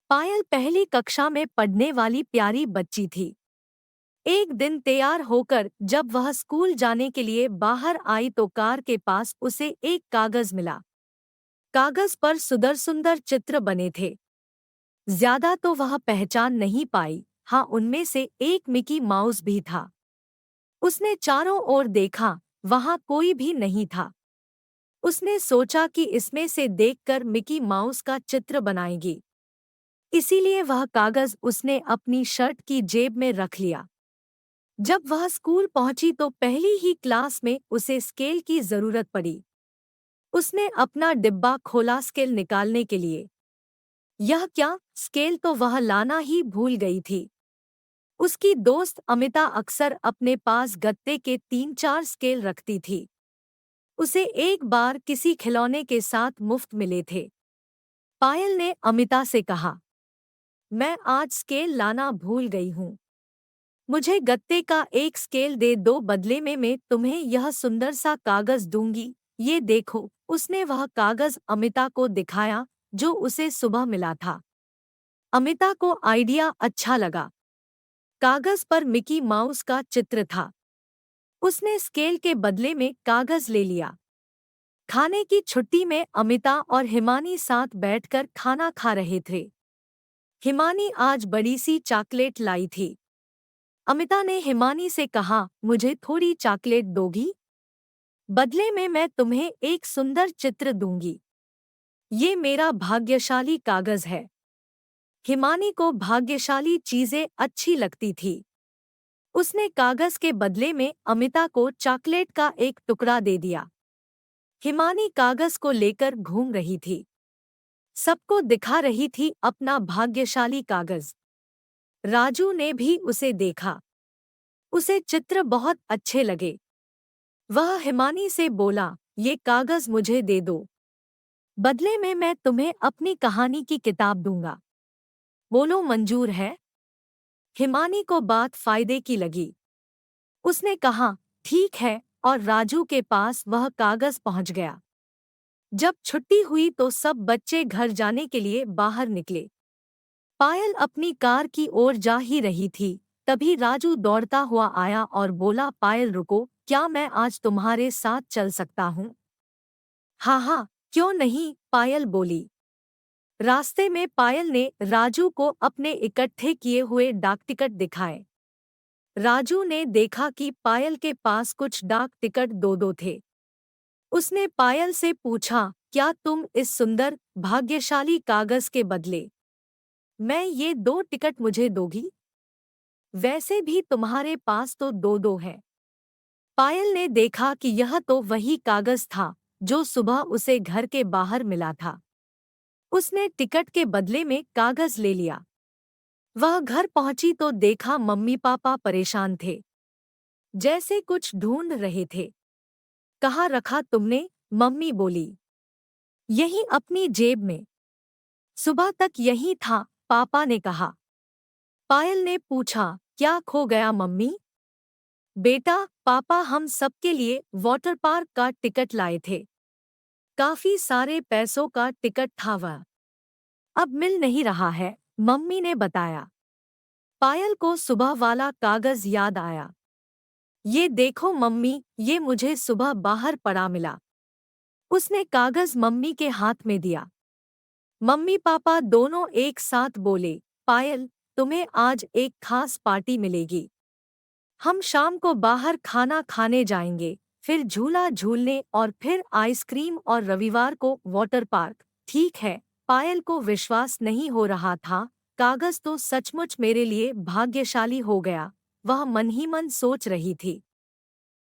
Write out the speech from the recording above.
पायल पहली कक्षा में पढ़ने वाली प्यारी बच्ची थी। एक दिन तैयार होकर जब वह स्कूल जाने के लिए बाहर आई तो कार के पास उसे एक कागज मिला। कागज पर सुंदर सुंदर चित्र बने थे। ज्यादा तो वह पहचान नहीं पाई, हाँ उनमें से एक मिकी माउस भी था। उसने चारों ओर देखा, वहां कोई भी नहीं था। उसने सोचा कि इसमें से देखकर मिकी माउस का चित्र बनाएगी। इसीलिए वह कागज उसने अपनी शर्ट की जेब में रख लिया। जब वह स्कूल पहुंची तो पहली ही क्लास में उसे स्केल की जरूरत पड़ी। उसने अपना डिब्बा खोला स्केल निकालने के लिए। यह क्या, स्केल तो वह लाना ही भूल गई थी। उसकी दोस्त अमिता अक्सर अपने पास गत्ते के 3-4 स्केल रखती थी। उसे एक बार किसी खिलौने के साथ मुफ्त मिले थे। पायल ने अमिता से कहा, मैं आज स्केल लाना भूल गई हूँ। मुझे गत्ते का एक स्केल दे दो, बदले में मैं तुम्हें यह सुंदर सा कागज दूंगी। ये देखो, उसने वह कागज अमिता को दिखाया जो उसे सुबह मिला था। अमिता को आइडिया अच्छा लगा। कागज पर मिकी माउस का चित्र था। उसने स्केल के बदले में कागज ले लिया। खाने की छुट्टी में अमिता और हिमानी साथ बैठकर खाना खा रहे थे। हिमानी आज बड़ी सी चॉकलेट लाई थी। अमिता ने हिमानी से कहा, मुझे थोड़ी चॉकलेट दोगी? बदले में मैं तुम्हें एक सुंदर चित्र दूंगी। ये मेरा भाग्यशाली कागज है। हिमानी को भाग्यशाली चीजें अच्छी लगती थी। उसने कागज के बदले में अमिता को चॉकलेट का एक टुकड़ा दे दिया। हिमानी कागज को लेकर घूम रही थी। सबको दिखा रही थी अपना भाग्यशाली कागज। राजू ने भी उसे देखा। उसे चित्र बहुत अच्छे लगे। वह हिमानी से बोला, ये कागज मुझे दे दो। बदले में मैं तुम्हें अपनी कहानी की किताब दूंगा। बोलो मंजूर है? हिमानी को बात फायदे की लगी। उसने कहा, ठीक है, और राजू के पास वह कागज पहुंच गया। जब छुट्टी हुई तो सब बच्चे घर जाने के लिए बाहर निकले। पायल अपनी कार की ओर जा ही रही थी, तभी राजू दौड़ता हुआ आया और बोला, पायल रुको, क्या मैं आज तुम्हारे साथ चल सकता हूँ? हाँ हाँ, क्यों नहीं, पायल बोली। रास्ते में पायल ने राजू को अपने इकट्ठे किए हुए डाक टिकट दिखाए। राजू ने देखा कि पायल के पास कुछ डाक टिकट दो दो थे। उसने पायल से पूछा, क्या तुम इस सुंदर भाग्यशाली कागज के बदले मैं ये 2 टिकट मुझे दोगी? वैसे भी तुम्हारे पास तो 2-2 हैं। पायल ने देखा कि यह तो वही कागज था जो सुबह उसे घर के बाहर मिला था। उसने टिकट के बदले में कागज ले लिया। वह घर पहुंची तो देखा मम्मी पापा परेशान थे, जैसे कुछ ढूंढ रहे थे। कहाँ रखा तुमने? मम्मी बोली। यहीं अपनी जेब में। सुबह तक यहीं था, पापा ने कहा। पायल ने पूछा, क्या खो गया मम्मी? बेटा, पापा हम सबके लिए वाटर पार्क का टिकट लाए थे। काफी सारे पैसों का टिकट था वह। अब मिल नहीं रहा है, मम्मी ने बताया। पायल को सुबह वाला कागज याद आया। ये देखो मम्मी, ये मुझे सुबह बाहर पड़ा मिला। उसने कागज मम्मी के हाथ में दिया। मम्मी पापा दोनों एक साथ बोले, पायल, तुम्हें आज एक खास पार्टी मिलेगी। हम शाम को बाहर खाना खाने जाएंगे, फिर झूला झूलने और फिर आइसक्रीम और रविवार को वाटर पार्क। ठीक है। पायल को विश्वास नहीं हो रहा था, कागज तो सचमुच मेरे लिए भाग्यशाली हो गया। वह मन ही मन सोच रही थी।